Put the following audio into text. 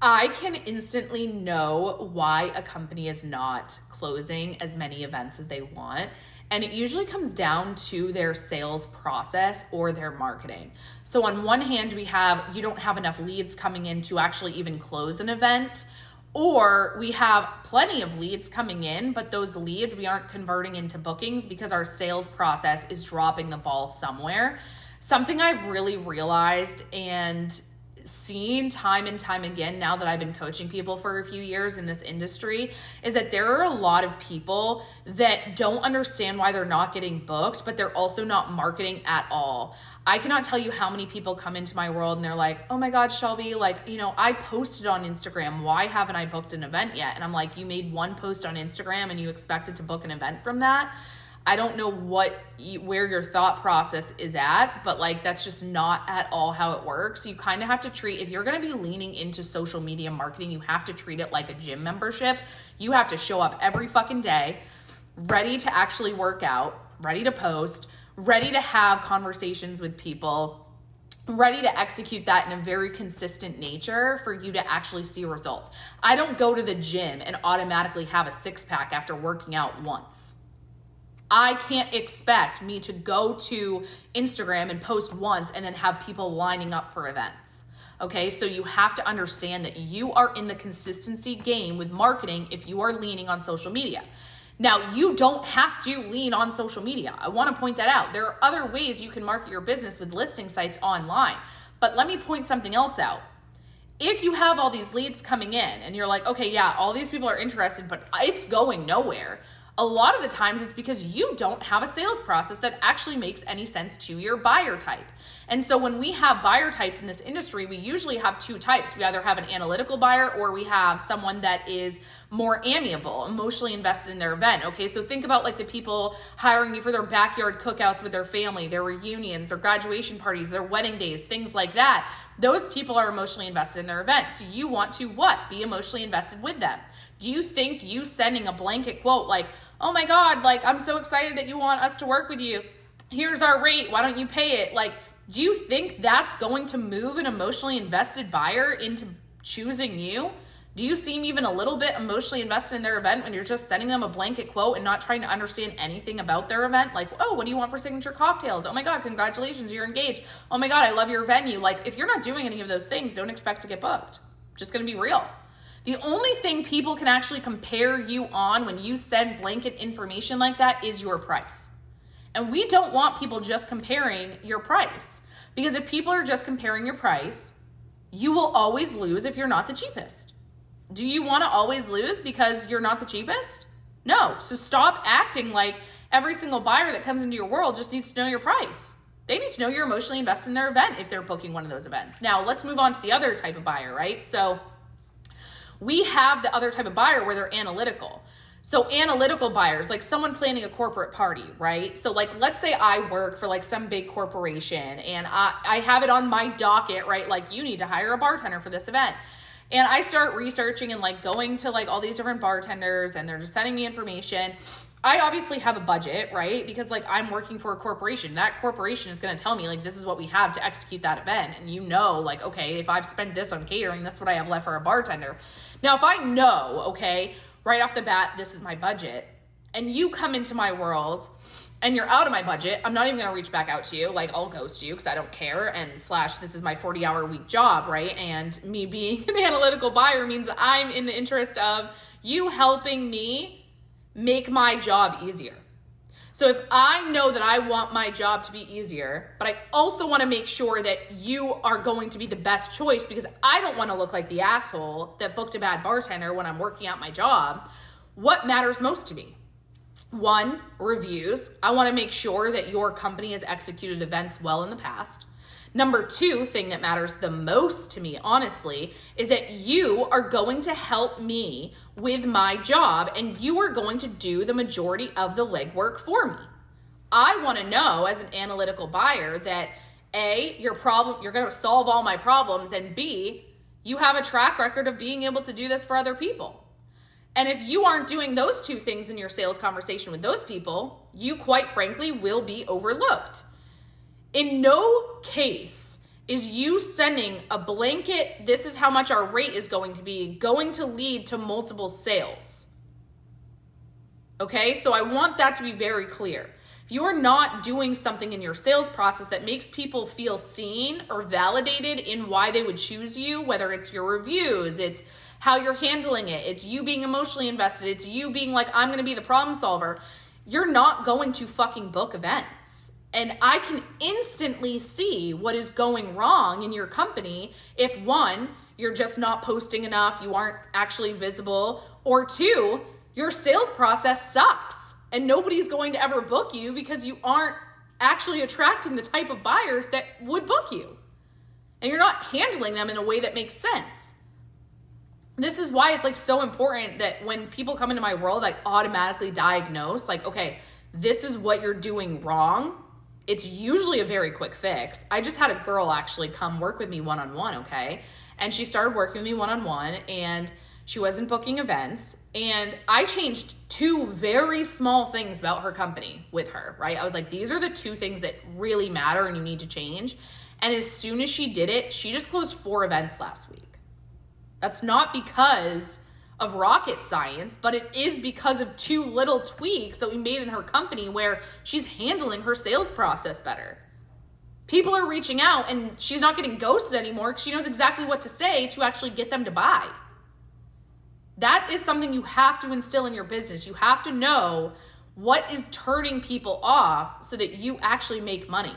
I can instantly know why a company is not closing as many events as they want. And it usually comes down to their sales process or their marketing. So on one hand, you don't have enough leads coming in to actually even close an event, or we have plenty of leads coming in, but those leads we aren't converting into bookings because our sales process is dropping the ball somewhere. Something I've really realized and seen time and time again now that I've been coaching people for a few years in this industry is that there are a lot of people that don't understand why they're not getting booked, but they're also not marketing at all. I cannot tell you how many people come into my world and they're like, oh my God, Shelby, I posted on Instagram. Why haven't I booked an event yet? And I'm like, you made one post on Instagram and you expected to book an event from that? I don't know where your thought process is at, but that's just not at all how it works. You kind of have to treat, if you're going to be leaning into social media marketing, you have to treat it like a gym membership. You have to show up every fucking day, ready to actually work out, ready to post, ready to have conversations with people, ready to execute that in a very consistent nature for you to actually see results. I don't go to the gym and automatically have a six-pack after working out once. I can't expect me to go to Instagram and post once and then have people lining up for events. Okay, so you have to understand that you are in the consistency game with marketing if you are leaning on social media. Now, you don't have to lean on social media. I want to point that out. There are other ways you can market your business with listing sites online. But let me point something else out. If you have all these leads coming in and you're like, okay, yeah, all these people are interested, but it's going nowhere. A lot of the times it's because you don't have a sales process that actually makes any sense to your buyer type. And so when we have buyer types in this industry, we usually have two types. We either have an analytical buyer or we have someone that is more amiable, emotionally invested in their event. Okay, so think about the people hiring you for their backyard cookouts with their family, their reunions, their graduation parties, their wedding days, things like that. Those people are emotionally invested in their event. So you want to what? Be emotionally invested with them. Do you think you sending a blanket quote like, oh my God, I'm so excited that you want us to work with you. Here's our rate. Why don't you pay it? Do you think that's going to move an emotionally invested buyer into choosing you? Do you seem even a little bit emotionally invested in their event when you're just sending them a blanket quote and not trying to understand anything about their event? Oh, what do you want for signature cocktails? Oh my God, congratulations, you're engaged. Oh my God, I love your venue. If you're not doing any of those things, don't expect to get booked. Just gonna be real. The only thing people can actually compare you on when you send blanket information like that is your price. And we don't want people just comparing your price, because if people are just comparing your price, you will always lose if you're not the cheapest. Do you want to always lose because you're not the cheapest? No. So stop acting like every single buyer that comes into your world just needs to know your price. They need to know you're emotionally invested in their event if they're booking one of those events. Now let's move on to the other type of buyer, right? So we have the other type of buyer where they're analytical. So analytical buyers, like someone planning a corporate party, right? So let's say I work for some big corporation and I have it on my docket, right? You need to hire a bartender for this event. And I start researching and going to all these different bartenders and they're just sending me information. I obviously have a budget, right? Because I'm working for a corporation. That corporation is going to tell me this is what we have to execute that event. And okay, if I've spent this on catering, that's what I have left for a bartender. Now, if I know, okay, right off the bat, this is my budget, and you come into my world and you're out of my budget, I'm not even going to reach back out to you. I'll ghost you because I don't care. And / this is my 40-hour week job, right? And me being an analytical buyer means I'm in the interest of you helping me make my job easier. So if I know that I want my job to be easier, but I also want to make sure that you are going to be the best choice because I don't want to look like the asshole that booked a bad bartender when I'm working out my job, what matters most to me? 1, reviews. I want to make sure that your company has executed events well in the past. Number 2 thing that matters the most to me, honestly, is that you are going to help me with my job and you are going to do the majority of the legwork for me. I want to know as an analytical buyer that A, you're going to solve all my problems, and B, you have a track record of being able to do this for other people. And if you aren't doing those 2 things in your sales conversation with those people, you quite frankly will be overlooked. In no case is you sending a blanket, this is how much our rate is going to lead to multiple sales. Okay, so I want that to be very clear. If you are not doing something in your sales process that makes people feel seen or validated in why they would choose you, whether it's your reviews, it's how you're handling it, it's you being emotionally invested, it's you being like, I'm gonna be the problem solver, you're not going to fucking book events. And I can instantly see what is going wrong in your company if one, you're just not posting enough, you aren't actually visible, or two, your sales process sucks and nobody's going to ever book you because you aren't actually attracting the type of buyers that would book you. And you're not handling them in a way that makes sense. This is why it's like so important that when people come into my world, I automatically diagnose like, okay, this is what you're doing wrong. It's usually a very quick fix. I just had a girl actually come work with me one-on-one, okay? And she started working with me one-on-one and she wasn't booking events. And I changed two very small things about her company with her, right? I was like, these are the two things that really matter and you need to change. And as soon as she did it, she just closed 4 events last week. That's not because of rocket science, but it is because of 2 little tweaks that we made in her company where she's handling her sales process better. People are reaching out and she's not getting ghosted anymore because she knows exactly what to say to actually get them to buy. That is something you have to instill in your business. You have to know what is turning people off so that you actually make money.